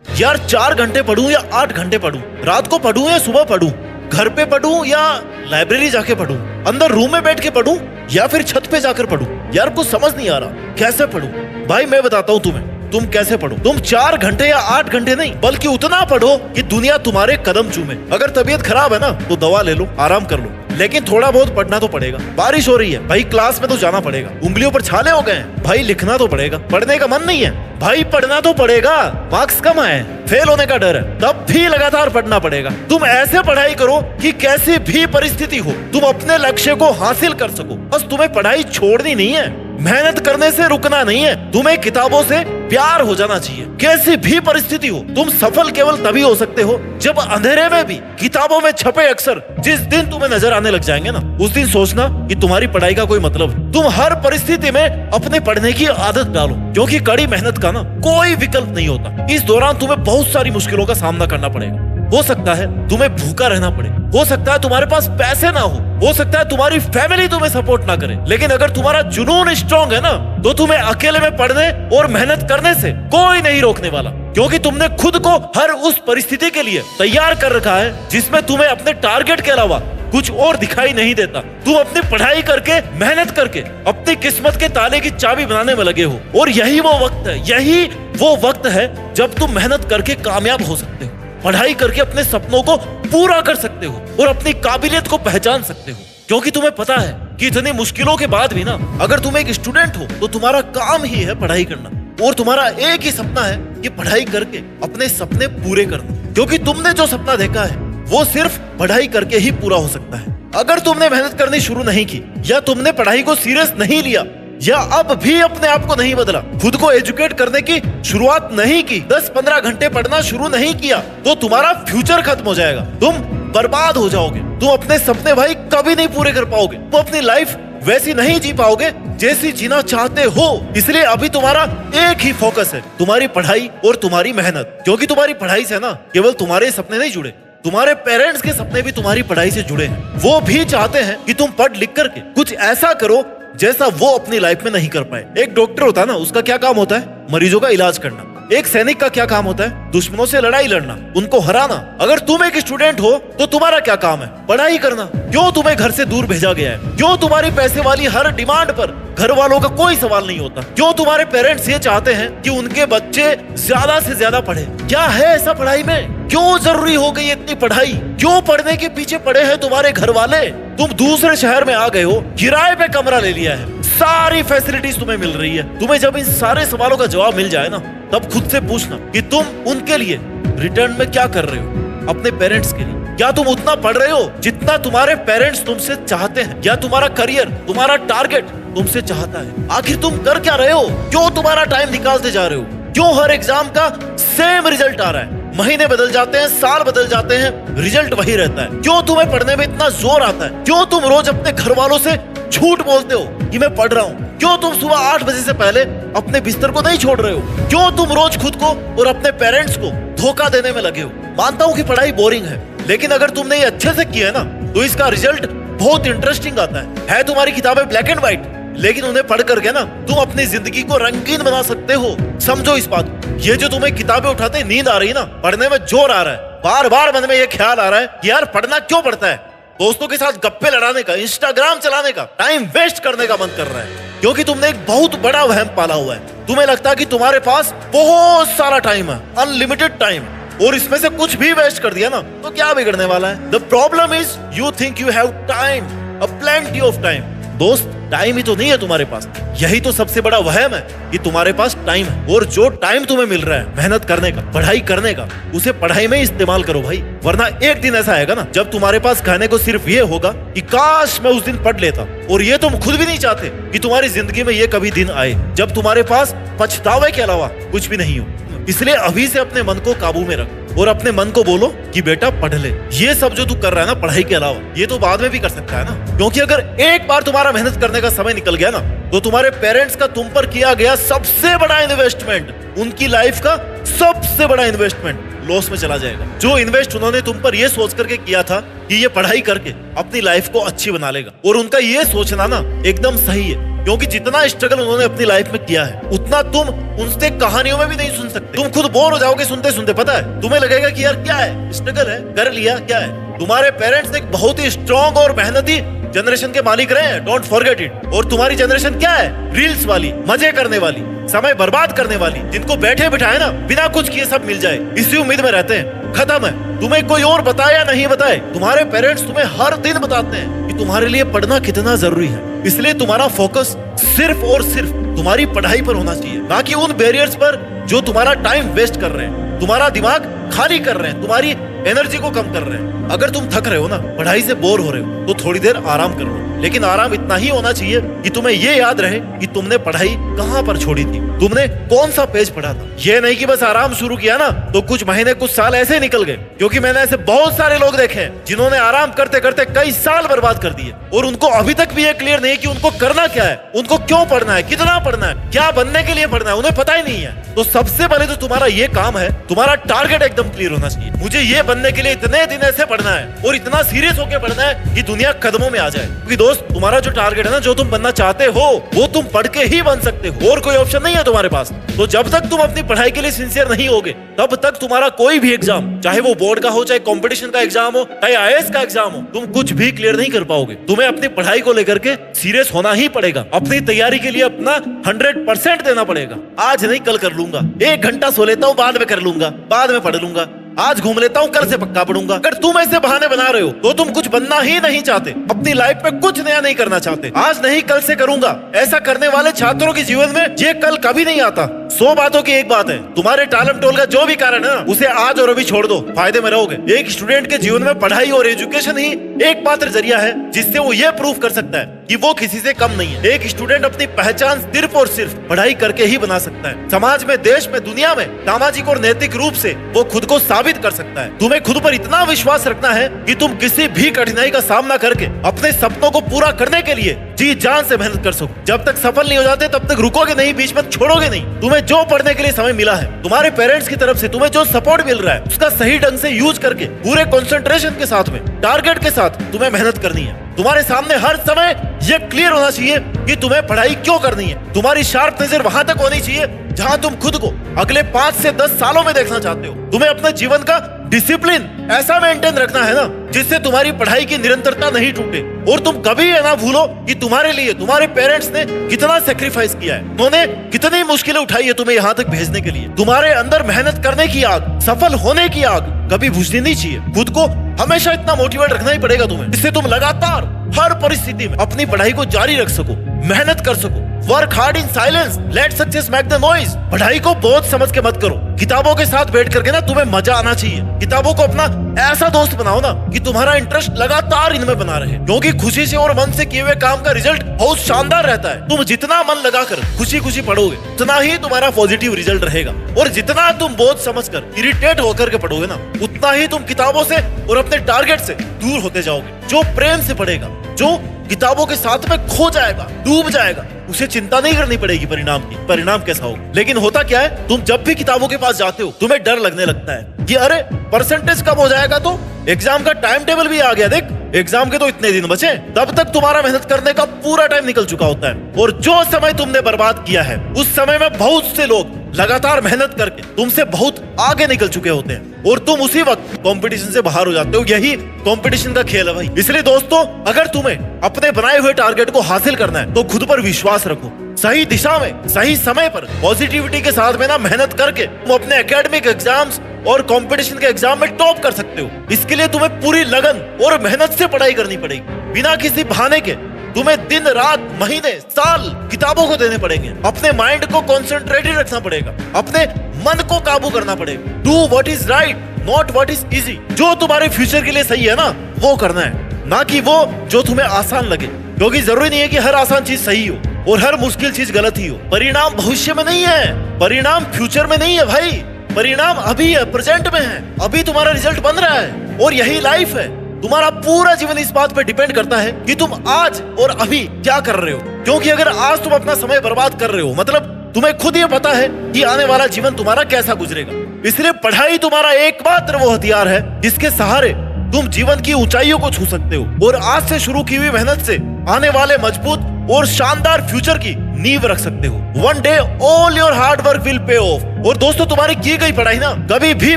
यार 4 घंटे पढूं या 8 घंटे पढूं, रात को पढूं या सुबह पढूं, घर पे पढूं या लाइब्रेरी जाके पढूं, अंदर रूम में बैठ के पढूं या फिर छत पे जाकर पढूं। यार कुछ समझ नहीं आ रहा कैसे पढूं। भाई मैं बताता हूँ तुम्हें, तुम कैसे पढ़ो। तुम 4 घंटे या 8 घंटे नहीं बल्कि उतना पढ़ो कि दुनिया तुम्हारे कदम चूमे। अगर तबीयत खराब है ना तो दवा ले लो, आराम कर लो, लेकिन थोड़ा बहुत पढ़ना तो पड़ेगा। बारिश हो रही है भाई, क्लास में तो जाना पड़ेगा। उंगलियों पर छाले हो गए हैं भाई, लिखना तो पड़ेगा। पढ़ने का मन नहीं है भाई, पढ़ना तो पड़ेगा। मार्क्स कम आए, फेल होने का डर है, तब भी लगातार पढ़ना पड़ेगा। तुम ऐसे पढ़ाई करो कि कैसी भी परिस्थिति हो तुम अपने लक्ष्य को हासिल कर सको। बस तुम्हें पढ़ाई छोड़नी नहीं है, मेहनत करने से रुकना नहीं है, तुम्हें किताबों से प्यार हो जाना चाहिए। कैसी भी परिस्थिति हो तुम सफल केवल तभी हो सकते हो जब अंधेरे में भी किताबों में छपे अक्षर जिस दिन तुम्हें नजर आने लग जाएंगे ना, उस दिन सोचना कि तुम्हारी पढ़ाई का कोई मतलब है। तुम हर परिस्थिति में अपने पढ़ने की आदत डालो, क्योंकि कड़ी मेहनत का ना कोई विकल्प नहीं होता। इस दौरान तुम्हें बहुत सारी मुश्किलों का सामना करना पड़ेगा। हो सकता है तुम्हें भूखा रहना पड़े, हो सकता है तुम्हारे पास पैसे ना हो सकता है तुम्हारी फैमिली तुम्हें सपोर्ट ना करे, लेकिन अगर तुम्हारा जुनून स्ट्रांग है ना तो तुम्हें अकेले में पढ़ने और मेहनत करने से कोई नहीं रोकने वाला, क्योंकि तुमने खुद को हर उस परिस्थिति के लिए तैयार कर रखा है जिसमें तुम्हें अपने टारगेट के अलावा कुछ और दिखाई नहीं देता। तुम अपनी पढ़ाई करके, मेहनत करके अपनी किस्मत के ताले की चाबी बनाने में लगे हो, और यही वो वक्त है जब तुम मेहनत करके कामयाब हो सकते हो, पढ़ाई करके अपने सपनों को पूरा कर सकते हो और अपनी काबिलियत को पहचान सकते हो। क्योंकि तुम्हें पता है कि इतनी मुश्किलों के बाद भी ना, अगर तुम एक स्टूडेंट हो तो तुम्हारा काम ही है पढ़ाई करना, और तुम्हारा एक ही सपना है कि पढ़ाई करके अपने सपने पूरे करना। क्योंकि तुमने जो सपना देखा है वो सिर्फ पढ़ाई करके ही पूरा हो सकता है। अगर तुमने मेहनत करनी शुरू नहीं की, या तुमने पढ़ाई को सीरियस नहीं लिया, या अब भी अपने आप को नहीं बदला, खुद को एजुकेट करने की शुरुआत नहीं की, 10-15 घंटे पढ़ना शुरू नहीं किया, तो तुम्हारा फ्यूचर खत्म हो जाएगा। तुम बर्बाद हो जाओगे। तुम अपने सपने भाई कभी नहीं पूरे कर पाओगे। तुम अपनी लाइफ वैसी नहीं जी पाओगे जैसी जीना चाहते हो। इसलिए अभी तुम्हारा एक ही फोकस है, तुम्हारी पढ़ाई और तुम्हारी मेहनत। क्योंकि तुम्हारी पढ़ाई से ना केवल तुम्हारे सपने नहीं जुड़े, तुम्हारे पेरेंट्स के सपने भी तुम्हारी पढ़ाई से जुड़े हैं। वो भी चाहते हैं कि तुम पढ़ लिख करके कुछ ऐसा करो जैसा वो अपनी लाइफ में नहीं कर पाए। एक डॉक्टर होता है ना, उसका क्या काम होता है? मरीजों का इलाज करना। एक सैनिक का क्या काम होता है? दुश्मनों से लड़ाई लड़ना, उनको हराना। अगर तुम एक स्टूडेंट हो तो तुम्हारा क्या काम है? पढ़ाई करना। क्यों तुम्हें घर से दूर भेजा गया है? क्यों तुम्हारी पैसे वाली हर डिमांड पर घर वालों का कोई सवाल नहीं होता? क्यों तुम्हारे पेरेंट्स ये चाहते हैं कि उनके बच्चे ज्यादा से ज्यादा पढ़े? क्या है ऐसा पढ़ाई में? क्यों जरूरी हो गई इतनी पढ़ाई? क्यों पढ़ने के पीछे पड़े हैं तुम्हारे घर वाले? तुम दूसरे शहर में आ गए हो, किराए पे कमरा ले लिया है, सारी फैसिलिटीज तुम्हें मिल रही है। तुम्हें जब इन सारे सवालों का जवाब मिल जाए ना, तब खुद से पूछना कि तुम उनके लिए रिटर्न में क्या कर रहे हो, अपने पेरेंट्स के लिए। क्या तुम उतना पढ़ रहे हो जितना तुम्हारे पेरेंट्स तुमसे चाहते हैं? क्या तुम्हारा करियर, तुम्हारा टारगेट तुमसे चाहता है? आखिर तुम कर क्या रहे हो? क्यों तुम्हारा टाइम निकालते जा रहे हो? क्यों हर एग्जाम का सेम रिजल्ट आ रहा है? महीने बदल जाते हैं, साल बदल जाते हैं, रिजल्ट वही रहता है। क्यों तुम्हें पढ़ने में इतना जोर आता है? क्यों तुम रोज अपने घर वालों से झूठ बोलते हो कि मैं पढ़ रहा हूँ? क्यों तुम सुबह 8 बजे से पहले अपने बिस्तर को नहीं छोड़ रहे हो? क्यों तुम रोज खुद को और अपने पेरेंट्स को धोखा देने में लगे हो? मानता हूँ कि पढ़ाई बोरिंग है, लेकिन अगर तुमने ये अच्छे से किया है ना तो इसका रिजल्ट बहुत इंटरेस्टिंग आता है। तुम्हारी किताबें ब्लैक एंड व्हाइट, लेकिन उन्हें पढ़ करके ना तुम अपनी जिंदगी को रंगीन बना सकते हो। समझो इस बात को। ये जो तुम्हें किताबें उठाते नींद आ रही है ना, पढ़ने में जोर आ रहा है, बार बार मन में ये ख्याल आ रहा है कि यार पढ़ना क्यों पड़ता है? दोस्तों के साथ गप्पे लड़ाने का, इंस्टाग्राम चलाने का, टाइम वेस्ट करने का मन कर रहा है, क्योंकि तुमने एक बहुत बड़ा वहम पाला हुआ है। तुम्हें लगता है कि तुम्हारे पास बहुत सारा टाइम है, अनलिमिटेड टाइम, और इसमें से कुछ भी वेस्ट कर दिया ना तो क्या बिगड़ने वाला है? The problem is you think you have time, a plenty of time. दोस्त, टाइम ही तो नहीं है तुम्हारे पास। यही तो सबसे बड़ा वहम है कि तुम्हारे पास टाइम है, और जो टाइम तुम्हें मिल रहा है मेहनत करने का, पढ़ाई करने का, उसे पढ़ाई में इस्तेमाल करो भाई। वरना एक दिन ऐसा आएगा ना जब तुम्हारे पास कहने को सिर्फ ये होगा कि काश मैं उस दिन पढ़ लेता, और ये तुम खुद भी नहीं चाहते कि तुम्हारी जिंदगी में ये कभी दिन आए जब तुम्हारे पास पछतावे के अलावा कुछ भी नहीं हो। इसलिए अभी से अपने मन को काबू में रख और अपने मन को बोलो कि बेटा पढ़ ले। ये सब जो तू कर रहा है ना पढ़ाई के अलावा, ये तो बाद में भी कर सकता है ना। क्योंकि अगर एक बार तुम्हारा मेहनत करने का समय निकल गया ना तो तुम्हारे पेरेंट्स का तुम पर किया गया सबसे बड़ा इन्वेस्टमेंट, उनकी लाइफ का सबसे बड़ा इन्वेस्टमेंट लॉस में चला जाएगा। जो इन्वेस्ट उन्होंने तुम पर ये सोच करके किया था कि ये पढ़ाई करके अपनी लाइफ को अच्छी बना लेगा, और उनका ये सोचना ना एकदम सही है। क्योंकि जितना स्ट्रगल उन्होंने अपनी लाइफ में किया है उतना तुम उनसे कहानियों में भी नहीं सुन सकते। तुम खुद बोर हो जाओगे सुनते सुनते, पता है तुम्हें लगेगा कि यार क्या है, स्ट्रगल है, कर लिया, क्या है। तुम्हारे पेरेंट्स एक बहुत ही स्ट्रॉन्ग और मेहनती जनरेशन के मालिक रहे हैं, डोंट फॉरगेट इट। और तुम्हारी जनरेशन क्या है, रील्स वाली, मजे करने वाली, समय बर्बाद करने वाली, जिनको बैठे बिठाए ना बिना कुछ किए सब मिल जाए इसी उम्मीद में रहते हैं। खत्म है। तुम्हें कोई और बताए या नहीं बताए, तुम्हारे पेरेंट्स तुम्हें हर दिन बताते हैं कि तुम्हारे लिए पढ़ना कितना जरूरी है। इसलिए तुम्हारा फोकस सिर्फ और सिर्फ तुम्हारी पढ़ाई पर होना चाहिए, ना कि उन बैरियर्स पर जो तुम्हारा टाइम वेस्ट कर रहे हैं, तुम्हारा दिमाग खाली कर रहे हैं, तुम्हारी एनर्जी को कम कर रहे हैं। अगर तुम थक रहे हो ना, पढ़ाई से बोर हो रहे हो, तो थोड़ी देर आराम कर लो, लेकिन आराम इतना ही होना चाहिए कि तुम्हें ये याद रहे कि तुमने पढ़ाई कहाँ पर छोड़ी थी, तुमने कौन सा पेज पढ़ा था। ये नहीं कि बस आराम शुरू किया ना तो कुछ महीने कुछ साल ऐसे निकल गए, क्योंकि मैंने ऐसे बहुत सारे लोग देखे हैं जिन्होंने आराम करते करते कई साल बर्बाद कर दिए और उनको अभी तक भी ये क्लियर नहीं है कि उनको करना क्या है, उनको क्यों पढ़ना है, कितना पढ़ना है, क्या बनने के लिए पढ़ना है, उन्हें पता ही नहीं है। तो सबसे पहले तो तुम्हारा ये काम है, तुम्हारा टारगेट एकदम क्लियर होना चाहिए। मुझे ये बनने के लिए इतने दिन ऐसे पढ़ना है और इतना सीरियस होकर पढ़ना है कि दुनिया कदमों में आ जाए। क्योंकि दोस्त, तुम्हारा जो टारगेट है ना, जो तुम बनना चाहते हो, वो तुम पढ़ के ही बन सकते हो, और कोई ऑप्शन नहीं है तुम्हारे पास। तो जब तक तुम अपनी पढ़ाई के लिए सिंसियर नहीं होगे, तब तक तुम्हारा कोई भी एग्जाम, चाहे वो बोर्ड का हो, चाहे कंपटीशन का एग्जाम हो, चाहे आईएएस का एग्जाम हो, तुम कुछ भी क्लियर नहीं कर पाओगे। तुम्हें अपनी पढ़ाई को लेकर के सीरियस होना ही पड़ेगा। अपनी तैयारी के लिए अपना 100% देना पड़ेगा। आज नहीं कल कर लूंगा, 1 घंटा सो लेता हूँ, बाद में कर लूंगा, बाद में पढ़ लूंगा, आज घूम लेता हूँ, कल से पक्का पढ़ूंगा। अगर तुम ऐसे बहाने बना रहे हो तो तुम कुछ बनना ही नहीं चाहते, अपनी लाइफ में कुछ नया नहीं करना चाहते। आज नहीं कल से करूंगा, ऐसा करने वाले छात्रों के जीवन में ये कल कभी नहीं आता। 100 बातों की एक बात है, तुम्हारे टालम टोल का जो भी कारण है ना, उसे आज और अभी छोड़ दो, फायदे में रहोगे। एक स्टूडेंट के जीवन में पढ़ाई और एजुकेशन ही एकमात्र जरिया है जिससे वो ये प्रूव कर सकता है कि वो किसी से कम नहीं है। एक स्टूडेंट अपनी पहचान सिर्फ और सिर्फ पढ़ाई करके ही बना सकता है। समाज में, देश में, दुनिया में सामाजिक और नैतिक रूप से वो खुद को साबित कर सकता है। तुम्हें खुद पर इतना विश्वास रखना है कि तुम किसी भी कठिनाई का सामना करके अपने सपनों को पूरा करने के लिए जी जान से मेहनत कर सको। जब तक सफल नहीं हो जाते तब तक रुकोगे नहीं, बीच में छोड़ोगे नहीं। तुम्हें जो पढ़ने के लिए समय मिला है, तुम्हारे पेरेंट्स की तरफ से तुम्हें जो सपोर्ट मिल रहा है, उसका सही ढंग से यूज करके पूरे कंसंट्रेशन के साथ में, टारगेट के साथ तुम्हें मेहनत करनी है। तुम्हारे सामने हर समय ये क्लियर होना चाहिए कि तुम्हें पढ़ाई क्यों करनी है। तुम्हारी शार्प नजर वहां तक होनी चाहिए जहां तुम खुद को अगले 5 से 10 सालों में देखना चाहते हो। तुम्हें अपने जीवन का डिसिप्लिन ऐसा मेंटेन रखना है ना, जिससे तुम्हारी पढ़ाई की निरंतरता नहीं टूटे। और तुम कभी ये ना भूलो कि तुम्हारे लिए तुम्हारे पेरेंट्स ने कितना सेक्रीफाइस किया है, उन्होंने कितनी मुश्किलें उठाई है तुम्हें यहाँ तक भेजने के लिए। तुम्हारे अंदर मेहनत करने की आग, सफल होने की आग कभी बुझनी नहीं चाहिए। खुद को हमेशा इतना मोटिवेट रखना ही पड़ेगा तुम्हें, जिससे तुम लगातार हर परिस्थिति में अपनी पढ़ाई को जारी रख सको, मेहनत कर सको। Work hard in silence, let success make the noise. पढ़ाई को बहुत समझ के मत करो। किताबों के साथ बैठ करके ना तुम्हें मजा आना चाहिए। किताबों को अपना ऐसा दोस्त बनाओ ना कि तुम्हारा इंटरेस्ट लगातार इनमें बना रहे, क्योंकि खुशी से और मन से किए हुए काम का रिजल्ट बहुत शानदार रहता है। तुम जितना मन लगाकर खुशी खुशी पढ़ोगे, उतना ही तुम्हारा पॉजिटिव रिजल्ट रहेगा। और जितना तुम बहुत समझकर इरिटेट होकर के पढ़ोगे ना, उतना ही तुम किताबों से और अपने टारगेट से दूर होते जाओगे। जो प्रेम से पढ़ेगा, जो किताबों के साथ में खो जाएगा, डूब जाएगा, उसे चिंता नहीं करनी पड़ेगी परिणाम की, परिणाम कैसा हो। लेकिन होता क्या है, तुम जब भी किताबों के पास जाते हो तुम्हें डर लगने लगता है कि अरे परसेंटेज कम हो जाएगा, तो एग्जाम का टाइम टेबल भी आ गया, देख एग्जाम के तो इतने दिन बचे। तब तक तुम्हारा मेहनत करने का पूरा टाइम निकल चुका होता है। और जो समय तुमने बर्बाद किया है, उस समय में बहुत से लोग लगातार मेहनत करके तुमसे बहुत आगे निकल चुके होते हैं, और तुम उसी वक्त कंपटीशन से बाहर हो जाते हो। यही कंपटीशन का खेल है भाई। इसलिए दोस्तों, अगर तुम्हें अपने बनाए हुए टारगेट को हासिल करना है तो खुद पर विश्वास रखो। सही दिशा में, सही समय पर पॉजिटिविटी के साथ में ना मेहनत करके तुम अपने एकेडमिक एग्जाम्स और कंपटीशन के एग्जाम में टॉप कर सकते हो। इसके लिए तुम्हें पूरी लगन और मेहनत से पढ़ाई करनी पड़ेगी, बिना किसी बहाने के। तुम्हें दिन रात, महीने, साल किताबों को देने पड़ेंगे। अपने माइंड को कॉन्सेंट्रेटेड रखना पड़ेगा, अपने मन को काबू करना पड़ेगा। Do what is right, not what is easy. जो तुम्हारे फ्यूचर के लिए सही है ना, वो करना है, ना कि वो जो तुम्हें आसान लगे। क्योंकि जरूरी नहीं है कि हर आसान चीज सही हो और हर मुश्किल चीज गलत ही हो। परिणाम भविष्य में नहीं है, परिणाम फ्यूचर में नहीं है भाई। परिणाम अभी है, प्रेजेंट में है। अभी तुम्हारा रिजल्ट बन रहा है और यही लाइफ है। तुम्हारा पूरा जीवन इस बात पे डिपेंड करता है कि तुम आज और अभी क्या कर रहे हो। क्योंकि अगर आज तुम अपना समय बर्बाद कर रहे हो, मतलब तुम्हें खुद ये पता है कि आने वाला जीवन तुम्हारा कैसा गुजरेगा। इसलिए पढ़ाई तुम्हारा एकमात्र वो हथियार है जिसके सहारे तुम जीवन की ऊंचाइयों को छू सकते हो। और आज से शुरू की हुई मेहनत से आने वाले मजबूत और शानदार फ्यूचर की नींव रख सकते हो। One day all your hard work will pay of. और दोस्तों, तुम्हारी की गई पढ़ाई ना कभी भी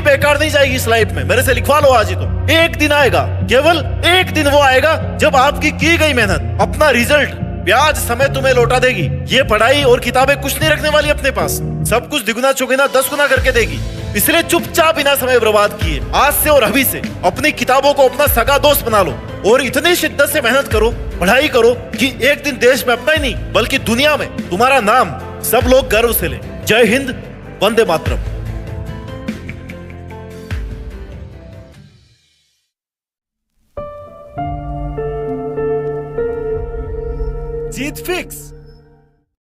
बेकार नहीं जाएगी इस लाइफ में। मेरे से लिखवा लो आज ही तो। एक दिन आएगा, केवल एक दिन वो आएगा जब आपकी की गई मेहनत अपना रिजल्ट ब्याज समय तुम्हें लौटा देगी। ये पढ़ाई और किताबें कुछ नहीं रखने वाली अपने पास, सब कुछ दिगुना चौगुना 10 गुना करके देगी। इसलिए चुपचाप बिना समय बर्बाद किए आज से और अभी से अपनी किताबों को अपना सगा दोस्त बना लो और इतनी शिद्दत से मेहनत करो, पढ़ाई करो कि एक दिन देश में अपना ही नहीं बल्कि दुनिया में तुम्हारा नाम सब लोग गर्व से लें। जय हिंद, वंदे मातरम। जीत फिक्स।